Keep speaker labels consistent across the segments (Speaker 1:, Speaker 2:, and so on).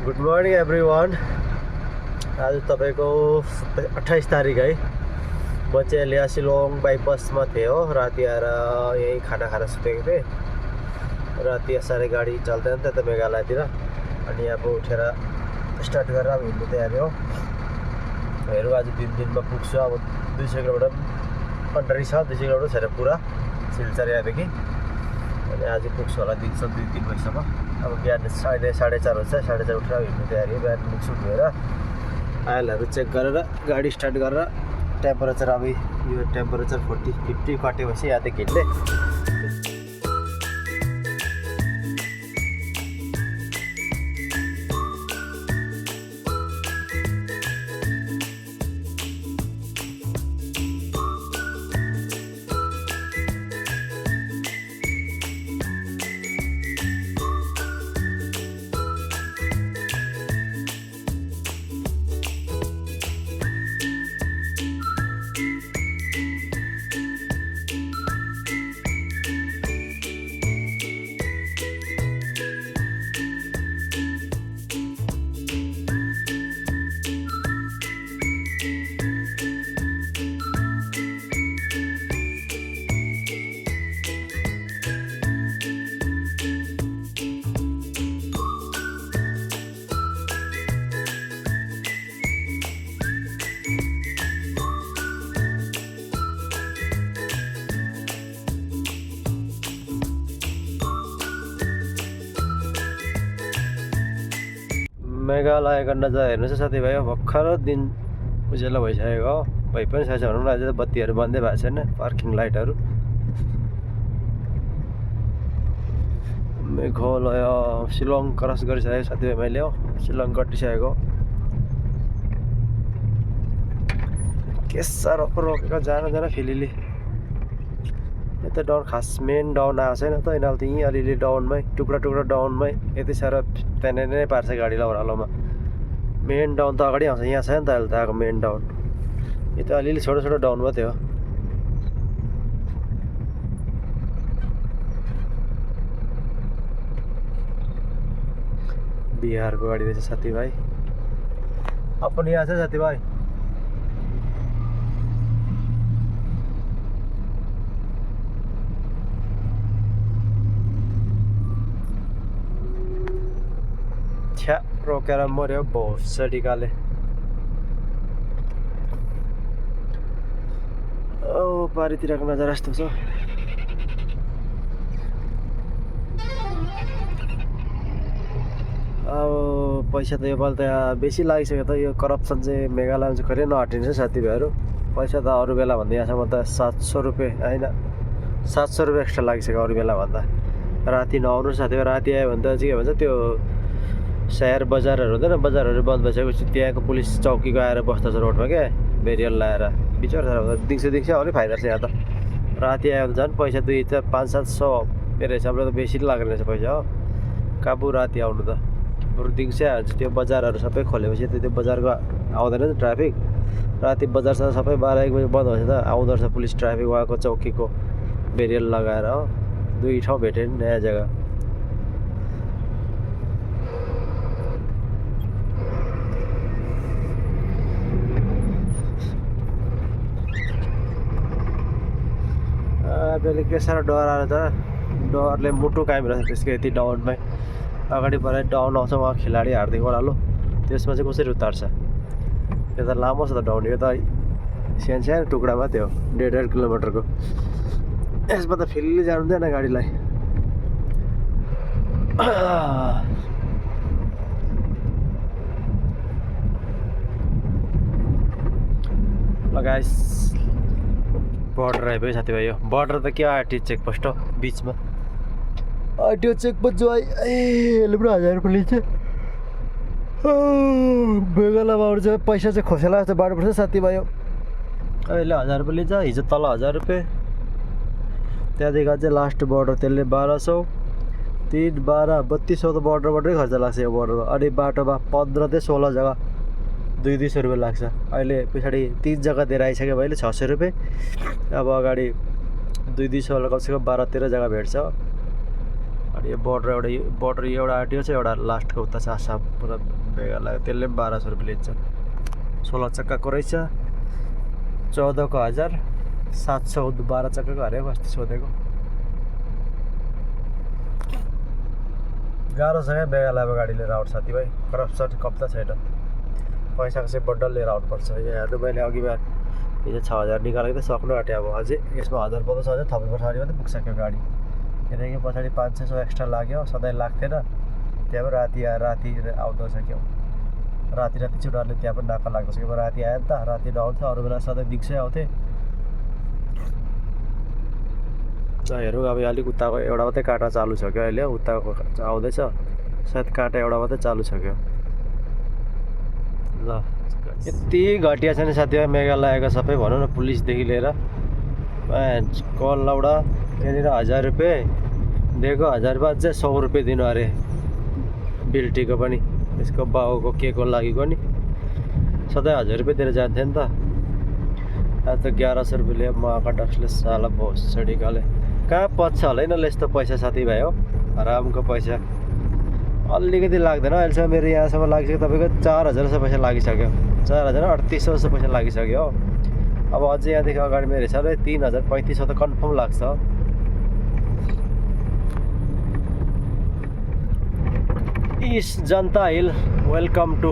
Speaker 1: Good morning everyone. आज तपाईँको 28 तारिक है। म चाहिँ अहिले शिलोङ बाइपासमा थिएँ हो। राति आएर यहीँ खाना खाएर सुतेको थिएँ। राति साह्रै गाडी चल्दैन त्यता मेघालयतिर। अनि अब उठेर स्टार्ट गरेर अब हिँड्नु तयारी हो। हेरौँ आज 3 दिनमा पुग्छु। अब 200 किलोमिटर अन्डरी छ, 200 किलोमिटर छैन पुरा सिलचर यहाँदेखि। अनि आज पुग्छु होला दिन्छ 2-3 बजीसम्म। अब बिहान अहिले 4:30 हुन्छ, 4:30 उठेर हिँड्नु तयारी हो। बिहान मुख सुट धोएर आइलहरू चेक गरेर गाडी स्टार्ट गरेर टेम्परेचर अब यो टेम्परेचर 40-50 काटेपछि यहाँदेखि हिँड्ने। मेघालयको नजारा हेर्नुहोस् है साथीभाइ। भर्खर दिन उज्यालो भइसकेको हो। भइ पनि छैन भनौँ न। अझै बत्तीहरू बन्दै भएको छैन, पार्किङ लाइटहरू। मेघालय शिलोङ क्रस गरिसकेको साथीभाइ मैले हो। शिलोङ कटिसकेको के साह्रो रोकेको जान फिलिली। यता डाउन खास मेन डाउन आएको छैन त। यिनीहरू त यहीँ अलिअलि डाउनमै टुक्रा डाउनमै यति साह्रो त्यहाँनिर नै पार्छ गाडीलाई ओह्रालोमा। मेन डाउन त अगाडि आउँछ, यहाँ छैन त अहिले त आएको मेन डाउन। यो त अलिअलि छोटो डाउन मात्रै हो। बिहारको गाडी रहेछ साथीभाइ। अपन यहाँ छ साथीभाइ। छ्या रोकेर मऱ्यो भोसडीकाले। ओ पारितिरको नजारा यस्तो छ। अब पैसा त योपालि त बेसी लागिसक्यो त। यो करप्सन चाहिँ मेघालयमा चाहिँ कहिले नहटिन्छ साथीभाइहरू। पैसा त अरू बेला भन्दा यहाँसम्म त 700 रुपियाँ होइन, 700 रुपियाँ एक्स्ट्रा लागिसक्यो अरू बेला भन्दा। राति नआउनु साथीभाइ। राति आयो भने त चाहिँ के भन्छ त्यो सहर बजारहरू हुँदैन, बजारहरू बन्द भइसकेपछि त्यहाँको पुलिस चौकीको आएर बस्दछ रोडमा क्या, बेरियल लाएर। बिचरा दिउँसो आउने फाइदा छ यहाँ त। राति आयो भने झन् पैसा 200-500-700 मेरो हिसाबले त बेसी लाग्ने रहेछ पैसा हो। काबु राति आउनु त। बरु दिउँसै आएर त्यो बजारहरू सबै खोलेपछि त्यो बजारको आउँदैन नि ट्राफिक। राति बजार सबै 12-1 बजी बन्द भएछ त आउँदो रहेछ पुलिस ट्राफिक उहाँको चौकीको बेरियल लगाएर हो। 2 ठाउँ भेटेँ नि नयाँ जग्गा। अहिले के साह्रो डर आएर त। डरले मुटु कामिरहेछ त्यसको यति डाउनमै। अगाडि परे डाउन आउँछ उहाँ खेलाडी हार्दिक ओह्रालो, त्यसमा चाहिँ कसरी उतार्छ। यो त लामो छ त डाउन। यो त सानो टुक्रा मात्रै हो 1.5 किलोमिटरको। यसमा त फेरि जानु दिएन गाडीलाई। ल गाइस बर्डर आइपुग्यो साथीभाइ। यो बर्डर त के आरटिओ चेकपोस्ट हो बिचमा। आरटिओ चेकपोस्ट जो यसले पनि 1000 रुपियाँ लिन्छ। मेघालयमा आउनु चाहिँ पैसा चाहिँ खोसेला जस्तो बाँड्नुपर्छ साथीभाइ। अहिले 1000 रुपियाँ लिन्छ, हिजो तल 1000 रुपियाँ। त्यहाँदेखि अझै लास्ट बर्डर त्यसले 1200, 3, 12, 3200 त बर्डरबाटै खर्च लाग्छ यो बर्डरमा। अनि बाटोमा 15-16 जग्गा 200 रुपियाँ लाग्छ। अहिले पछाडि 3 जग्गा दिएर आइसक्यो मैले 600 रुपियाँ। अब अगाडि 200 कमसेकम 12-13 जग्गा भेट्छ। अनि यो बोर्डर एउटा आँटियो छ, एउटा लास्टको उता छ आसाम पुरा मेघालय, त्यसले पनि 1200 रुपियाँ लिन्छ। 16 चक्काको रहेछ, 14 को 1000, 700 12 चक्काको अरे अस्ति सोधेको। गाह्रो छ क्या मेघालयमा गाडी लिएर आउट साथीभाइ, करप्सन कम्ता छैन, पैसाको चाहिँ बन्डल लिएर आउनुपर्छ। यहाँ हेर्नु मैले अघि बिहान हिजो 6000 निकालेको त सक्नु आँट्यो, अब अझै यसमा 1000 1500 हजार थप्नुपर्छ भने मात्रै पुग्छ त्यो गाडी। किनकि पछाडि 500 एक्स्ट्रा लाग्यो, सधैँ लाग्थेन। त्यहाँ पनि राति आउँदो छ क्या, राति चुनाहरूले त्यहाँ पनि नाका लाग्दछ कि राति आयो नि त, राति नआउँछ, अरू बेला सधैँ दिउँसै आउँथे। हेरौँ अब अलिक उताको एउटा मात्रै काँटा चालु छ क्या अहिले, उताको आउँदैछ सायद काँटा एउटा मात्रै चालु छ क्या। ल यति घटिया छ नि साथीभाइ मेघालयको सबै, भनौँ न पुलिसदेखि लिएर कल लाउडा। त्यहाँनिर 1000 रुपियाँ दिएको, 1000 रुपियाँ चाहिँ 100 रुपियाँ दिनु अरे बिल्टीको पनि, यसको बाउको के को लागेको नि सधैँ 1000 रुपियाँ दिएर जान्थ्यो नि त। आज त 1100 रुपियाँ लियो मका डक्सले, साला भोस निकाले। कहाँ पच्छ होला यिनीहरूले यस्तो पैसा साथीभाइ हो, आरामको पैसा अलिकति लाग्दैन। अहिलेसम्म मेरो यहाँसम्म लागिसक्यो तपाईँको 4000 जस्तो पैसा लागिसक्यो, 4000 3800 जस्तो पैसा लागिसक्यो हो। अब अझै यहाँदेखि अगाडि मेरो हिसाबले 3000 3500 त कन्फर्म लाग्छ। इस जनता हिल वेलकम टु।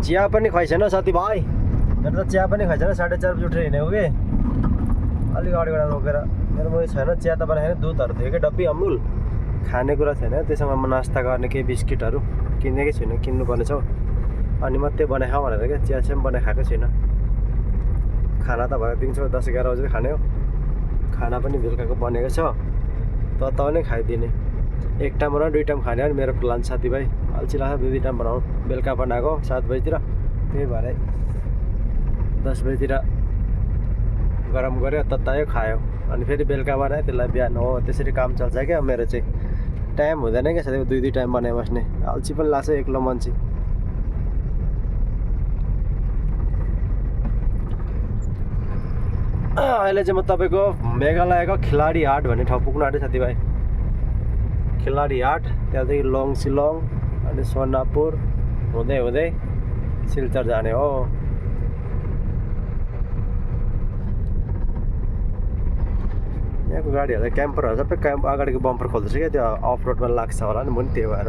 Speaker 1: चिया पनि खुवाइ छैन साथीभाइ, मेरो त चिया पनि खुवाइ छैन। 4:30 बजी उठेर हिँडेको कि अलिक अगाडिबाट रोकेर, मेरो मैले छैन चिया त बनाएन, दुधहरू थियो कि डब्बी अमुल, खानेकुरा छैन। त्यससँग म नास्ता गर्ने केही बिस्किटहरू किनेकै छुइनँ, किन्नुपर्ने छ। अनि मात्रै बनाइखाउँ भनेर क्या, चिया चाहिँ बनाइ खाएको छुइनँ। खाना त भयो दिउँसो 10-11 बजी खाने हो, खाना पनि बेलुकाको बनेको छ, त नै खाइदिने। एक टाइम बनाऊ 2 टाइम खाने हो नि मेरो प्लान साथीभाइ। अल्छी लाग्छ 2 टाइम बनाउनु, बेलुका बनाएको 7 बजीतिर, त्यही भएर 10 बजीतिर गरम गऱ्यो ततायो खायो, अनि फेरि बेलुका बनायो त्यसलाई बिहान। हो त्यसरी काम चल्छ क्या मेरो चाहिँ, टाइम हुँदैन क्या साथीभाइ 2 टाइम बनाइबस्ने, अल्छी पनि लाग्छ एक्लो मान्छे। अहिले चाहिँ म तपाईँको मेघालयको खिलाडी हाट भन्ने ठाउँ पुग्नु आँट्यो साथीभाइ। खिलाडी हाट, त्यहाँदेखि लोङ सिलोङ, अनि सोनापुर हुँदै हुँदै सिल्चर जाने हो। यहाँको गाडीहरू क्याम्परहरू सबै अगाडिको बम्पर खोल्दैछ क्या, त्यो अफ रोडमा लाग्छ होला नि, म नि त्यही भएर।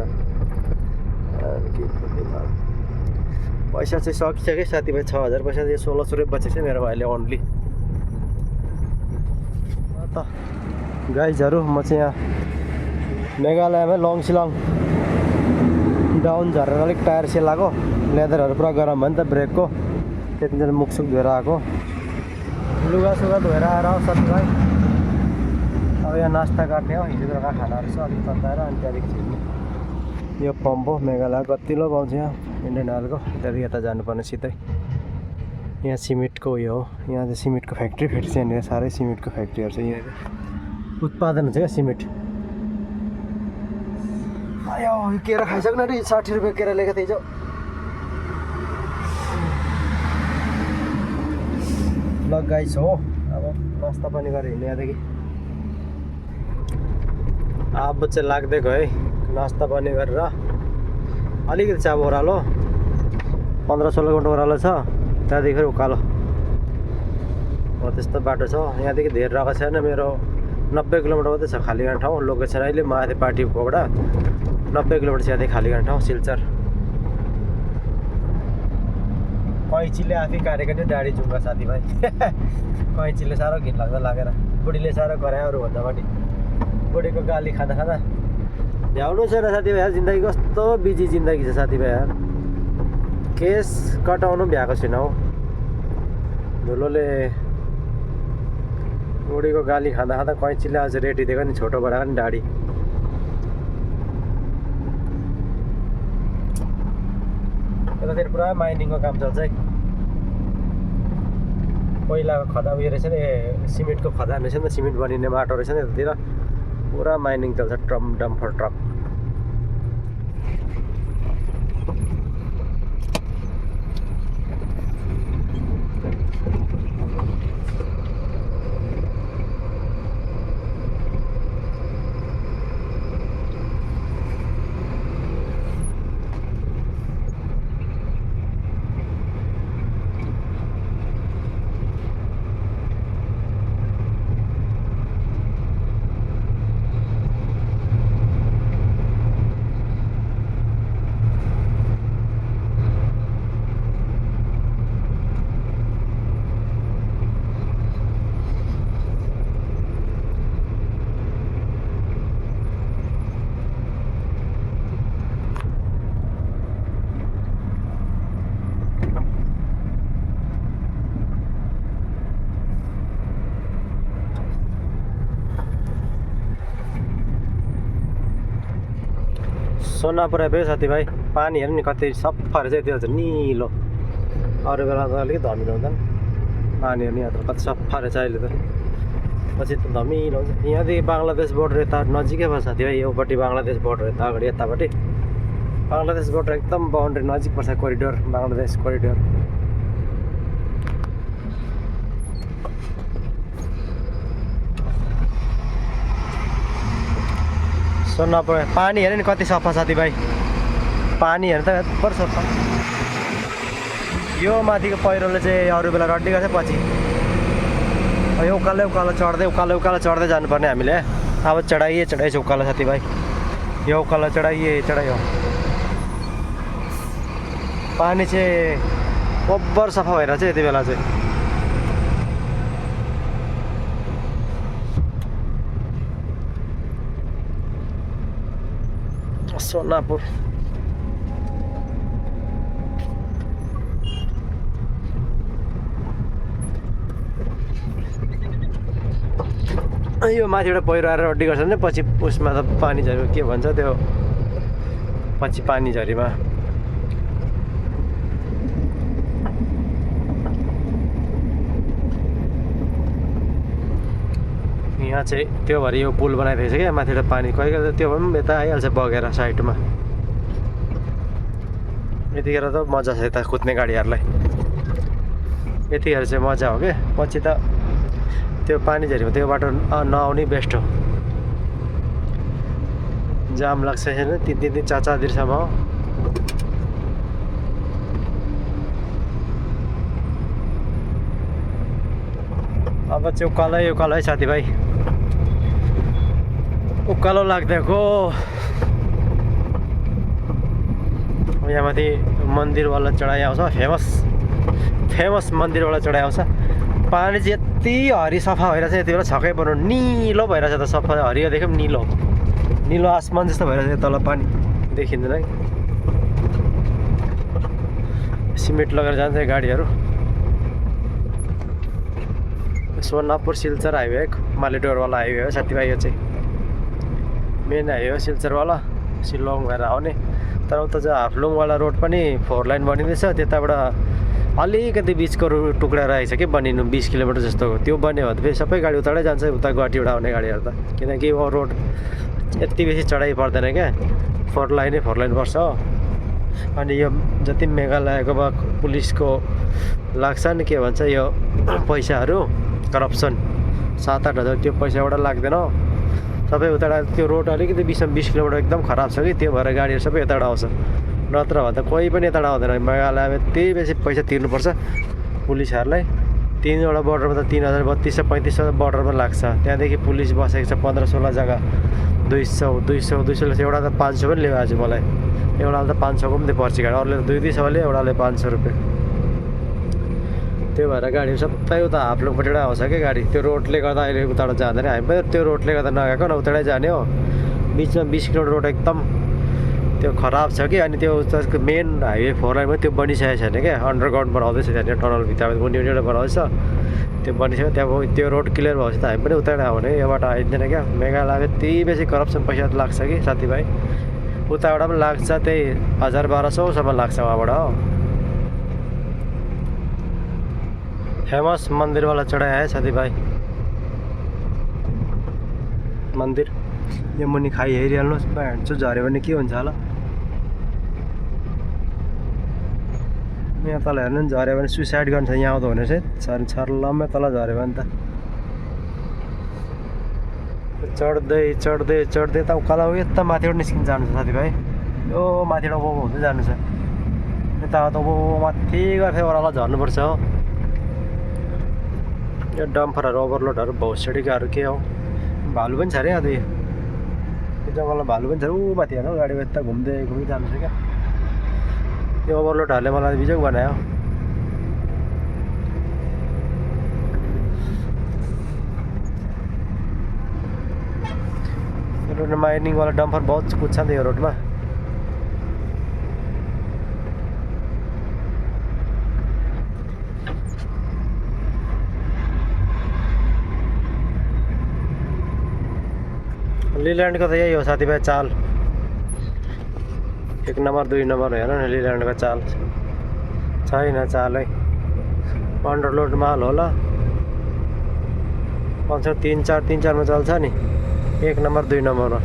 Speaker 1: पैसा चाहिँ सकिसक्यो साथीभाइ, 6000 पैसा, 1600 रुपियाँ बचेको छ मेरोमा अहिले ओन्ली। त गाइजहरू म चाहिँ यहाँ मेघालयमा लोङ सिलोङ डाउन झरेर अलिक टायर सेलाएको, लेदरहरू पुरा गरम भयो नि त ब्रेकको, त्यतिखेर मुखसुख धोएर आएको, लुगासुगा धोएर आएर हो साथीभाइ। अब यहाँ नास्ता गर्ने हो, हिजो बेलुका खानाहरू छ अलिक तताएर, अनि त्यहाँदेखि छिर्ने। यो पम्प हो मेघालय, कतिलो पाउँछ यहाँ इन्डियन ओइलको। त्यहाँदेखि यता जानुपर्ने सिधै। यहाँ सिमेन्टको उयो हो, यहाँ चाहिँ सिमेन्टको फ्याक्ट्री छ यहाँनिर, साह्रै सिमेन्टको फ्याक्ट्रीहरू छ यहाँनिर, उत्पादन हुन्छ क्या सिमेन्ट। आयो यो केरा खाइसक्नु अरे, 60 रुपियाँ केरा ल्याएको थिएँ हिजो। ल गाइस हो, अब नास्ता पानी गरेर हिँड्ने यहाँदेखि। अब चाहिँ लाग्दै गयो है, नास्ता पानी गरेर अलिकति चाहिँ अब ओह्रालो 15-16 घन्टा ओह्रालो छ, त्यहाँदेखि फेरि उकालो हो, त्यस्तो बाटो छ। यहाँदेखि धेर रहेको छैन, मेरो 90 किलोमिटर मात्रै छ खाली गर्ने ठाउँ। लोकेसन अहिले माथि पार्टीकोबाट 90 किलोमिटर छ यहाँदेखि खाली गर्ने ठाउँ सिल्चर। कैँचीले आफै काटेको नि दाढी जुङ्गा साथीभाइ। कैँचीले साह्रो घिनलाग्दो लागेर, बुढीले साह्रो गरायो अरूभन्दा पनि। बुढीको गाली खाँदा खाँदा भ्याउनु छैन साथीभाइ यार, जिन्दगी कस्तो बिजी जिन्दगी छ साथीभाइ यार। केस कटाउनु भ्याएको छैन हौ, धुलोले बुढीको गाली खाँदा खाँदा कैँचीले आज रेटी दिएको नि, छोटो बढाएको नि दाढी। यतातिर पुरा माइनिङको काम चल्छ है, कोइलाको खदा उयो रहेछ नि, सिमेन्टको खदान रहेछ नि त, सिमेन्ट बनिने माटो रहेछ नि यतातिर, पुरा माइनिङ चल्छ, डम्फर ट्रक। सोनापुर आइपुग्यो साथीभाइ। पानी हेर्नु नि कति सफा रहेछ, त्यो चाहिँ निलो। अरू बेला त अलिकति धमिलो हुँदैन, पानी हेर्नु यहाँ त कति सफा रहेछ अहिले त। पछि त धमिलो हुन्छ। यहाँदेखि बङ्गलादेश बोर्डर यता नजिकै भयो साथीभाइ। योपट्टि बङ्गलादेश बोर्डर यता अगाडि यतापट्टि बङ्गलादेश बोर्डर एकदम बााउन्ड्री नजिक पर्छ, कोरिडोर, बङ्गलादेश कोरिडोर। सोनापुर पानी हेर्नु नि कति सफा साथीभाइ। पानी हेर्नु त यत्रो सफा। यो माथिको पहिरोले चाहिँ अरू बेला रड्डी गर्छ, पछि यो उकालो उकालो चढ्दै जानुपर्ने हामीले। अब चढाइए उकालो साथीभाइ। यो उकालो चढाइयो। पानी चाहिँ बब्बर सफा भएर चाहिँ यति बेला चाहिँ। सोनापुर यो माथिबाट पहिरो आएर रड्डी गर्छ भने पछि उसमा त पानी झरी के भन्छ त्यो, पछि पानी झरीमा यहाँ चाहिँ त्यो भरि यो पुल बनाइदिएछ क्या माथिबाट पानी कोही कोही त्यो भए पनि यता आइहाल्छ बगेर साइडमा। यतिखेर त मजा छ यता कुद्ने गाडीहरूलाई, यतिखेर चाहिँ मजा हो क्या। पछि त त्यो पानी झरीमा त्यो बाटो नआउने बेस्ट हो, जाम लाग्छ छैन 3-4 दिनसम्म। अब चाहिँ उकालो है साथीभाइ, उकालो लाग्दैको। यहाँ माथि मन्दिरवाला चढाइ आउँछ, फेमस मन्दिरवाला चढाइ आउँछ। पानी चाहिँ यति हरि सफा भइरहेछ यति बेला, छक्कै पर्नु, निलो भइरहेछ त सफा, हरियो देख्यो निलो आसमान जस्तो भइरहेछ तल पानी देखिँदैन है। सिमेन्ट लगेर जान्छ गाडीहरू। सोनापुर सिल्चर हाइवे, मालेडोरवाला हाइवे हो साथीभाइ। यो चाहिँ मेन हाइवे हो सिल्चरवाला, सिलोङ भएर आउने। तर उता चाहिँ हाफलुङवाला रोड पनि 4 लाइन बनिँदैछ, त्यताबाट अलिकति बिचको टुक्रा रहेछ कि बनिनु 20 किलोमिटर जस्तो। त्यो बन्यो भने फेरि सबै गाडी उताडै जान्छ, उता गुवाहाटीबाट आउने गाडीहरू त। किनकि वो रोड यति बेसी चढाइ पर्दैन क्या, 4 लाइन पर्छ। अनि यो जति मेघालयको पुलिसको लाग्छ नि के भन्छ यो पैसाहरू, करप्सन 7-8 हजार, त्यो पैसा एउटा लाग्दैन सबै उताबाट। त्यो रोड अलिकति 20 किलोमिटर एकदम खराब छ कि, त्यो भएर गाडीहरू सबै यताबाट आउँछ। नत्र भन्दा कोही पनि यताबाट आउँदैन। मेघालयमा त्यही बेसी पैसा तिर्नुपर्छ पुलिसहरूलाई। 3वटा बोर्डरमा त 3000-3200-3500 बोर्डरमा लाग्छ। त्यहाँदेखि पुलिस बसेको छ 15-16 जग्गा, 200 एउटा त 500 पनि ल्यायो आज मलाई। एउटाले त 500 को पनि पर्छ गाडी, अरूले त 200 ल्यायो, एउटाले 500 रुपियाँ। त्यो भएर गाडीहरू सबै उता हाफलुङपट्टिबाट आउँछ क्या गाडी। त्यो रोडले गर्दा अहिले उताबाट जाँदैन, हामी पनि त्यो रोडले गर्दा नगएको न, उताबाटै जाने हो। बिचमा 20 किलोमिटर रोड एकदम त्यो खराब छ कि। अनि त्यो त्यसको मेन हाइवे 4 लाइन पनि त्यो बनिसकेको छैन क्या, अन्डरग्राउन्ड बनाउँदैछ त्यहाँनिर, टनल भित्र मुनिबाट बनाउँदैछ, त्यो बनिसक्यो। त्यहाँ त्यो रोड क्लियर भएपछि त हामी पनि उताबाट आउने, योबाट आइँदैन क्या। मेघालयमा त्यही बेसी करप्सन पैसा लाग्छ कि साथीभाइ। उताबाट पनि लाग्छ त्यही 1000-1200सम्म लाग्छ उहाँबाट हो। फेमस मन्दिरवाला चढाइ आयो साथीभाइ। मन्दिर यो मुनि खाइ हेरिहाल्नुहोस्, भ्यान्छु झऱ्यो भने के हुन्छ होला। यहाँ तल हेर्नु नि, झऱ्यो भने सुसाइड गर्नु छ यहाँ आउँदो हुने चाहिँ छर्लम्मै तल झऱ्यो भने त। चढ्दै त उकालो यता माथिबाट निस्किनु जानु छ साथीभाइ। यो माथिबाट हुँदै जानु छ, यता त माथि गर्थ्यो ओह्रालो झर्नुपर्छ हो। यो डम्फरहरू ओभरलोडहरू भौसडीकाहरू के हो, भालु पनि छ अरे यहाँ त। यो जङ्गलमा भालु पनि छ, ऊ माथि हेर्नु गाडीमा यता घुम्दै जानु छ क्या। यो ओभरलोडहरूले मलाई बिजोग बनायो। यो रोडमा माइनिङवाला डम्फर बहुत कुद्छ नि यो रोडमा। लिल्यान्डको त यही हो साथीभाइ चाल। 1 नम्बर 2 नम्बर हेर न लिल्यान्डको चाल छैन चालै अन्डरलोड माल होला कमसेकम 3-4 मा चल्छ नि 1 नम्बर 2 नम्बरमा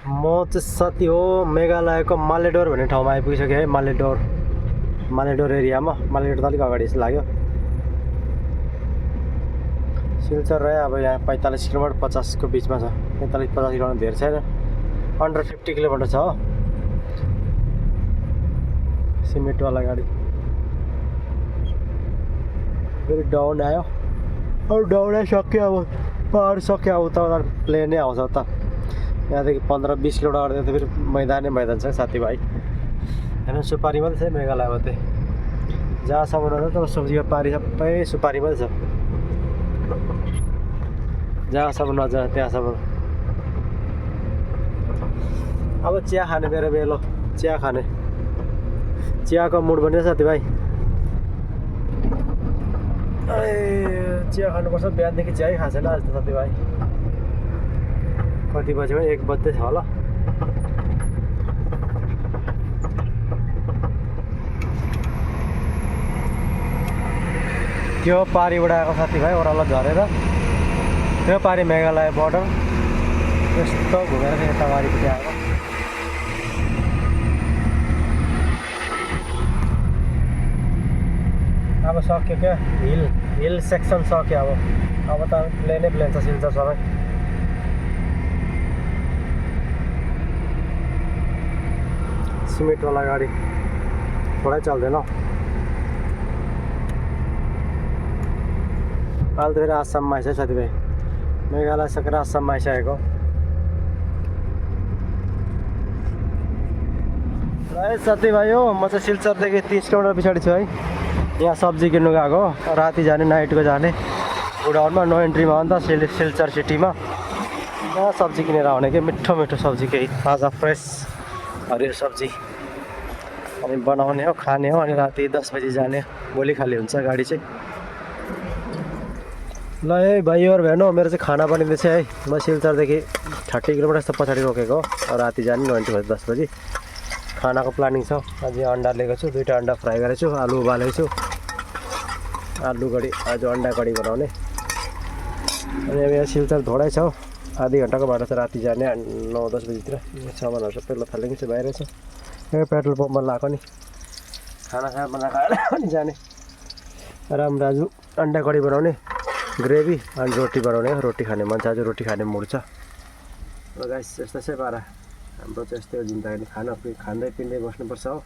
Speaker 1: म चाहिँ साथी हो मेघालयको मालेडोर भन्ने ठाउँमा आइपुगिसकेँ है मालेडोर एरियामा मालेडोर त अलिक अगाडि जस्तो लाग्यो सिल्चर रह्यो अब यहाँ 45 किलोमिटर 50 को बिचमा छ 45-50 किलोमिटर धेरै छैन अन्डर 50 किलोमिटर छ हो सिमेन्टवाला गाडी फेरि डाउन आयो अब डाउन आइसक्यो अब पहाड सक्यो अब उता प्लेनै आउँछ त यहाँदेखि 15-20 किलोमिटर अगाडि त फेरि मैदान छ साथीभाइ होइन सुपारी मात्रै छ मेघालयमा चाहिँ जहाँसम्म नजान्छ तर सब्जीको पारी सबै सुपारी मात्रै छ जहाँसम्म नजान्छ त्यहाँसम्म अब चिया खाने मेरो बेलो चिया खाने चियाको मुड बन्यो साथीभाइ चिया खानुपर्छ बिहानदेखि चिया खाएको छैन आज त साथीभाइ कति बजीमा 1 बज्दैछ होला त्यो पारीबाट आएको साथीभाइ ओह्रालो झरेर त्यो पारी मेघालय बोर्डर यस्तो घुमेर यता वारिपट्टि आएको अब सक्यो क्या हिल सेक्सन सक्यो अब त प्लेनै प्लेन छ सिल्चर सबै सिमेन्टवाला गाडी थोरै चल्दैन अहिले त फेरि आसाममा आइसक्यो साथीभाइ मेघालय सकेर आसाममा आइसकेको साथीभाइ हो म चाहिँ सिल्चरदेखि 30 किलोमिटर पछाडि छु है यहाँ सब्जी किन्नु गएको राति जाने नाइटको जाने गुडाउनमा नो एन्ट्रीमा हो नि त सिल्चर सिटीमा यहाँ सब्जी किनेर आउने कि मिठो सब्जी केही ताजा फ्रेस हरियो सब्जी अनि बनाउने हो खाने हो अनि राति 10 बजी जाने भोलि खाली हुन्छ गाडी चाहिँ ल है भाइहरू हेर्नु मेरो चाहिँ खाना बनिँदैछ है म सिल्चरदेखि 30 किलोमिटर जस्तो पछाडि रोकेको राति जाने 10 बजी खानाको प्लानिङ छ आज अन्डा लिएको छु 2टा अन्डा फ्राई गरेको छु आलु उबालेको छु आलु कडी आज अन्डा कडी बनाउने अनि अब यहाँ सिल्चर धोडै छ आधी घन्टाको बाटो छ राति जाने 9-10 बजीतिर सामानहरू सबै लथालिङ चाहिँ बाहिर छ यो पेट्रोल पम्पमा लगाएको नि खाना बनाएर अनि जाने रामराजु अन्डा कडी बनाउने ग्रेभी अनि रोटी बनाउने रोटी खाने मन छ आज रोटी खाने मुड छ र गाइस यस्तै पारा हाम्रो चाहिँ यस्तै जिन्दगी खाँदै पिँदै बस्नुपर्छ हो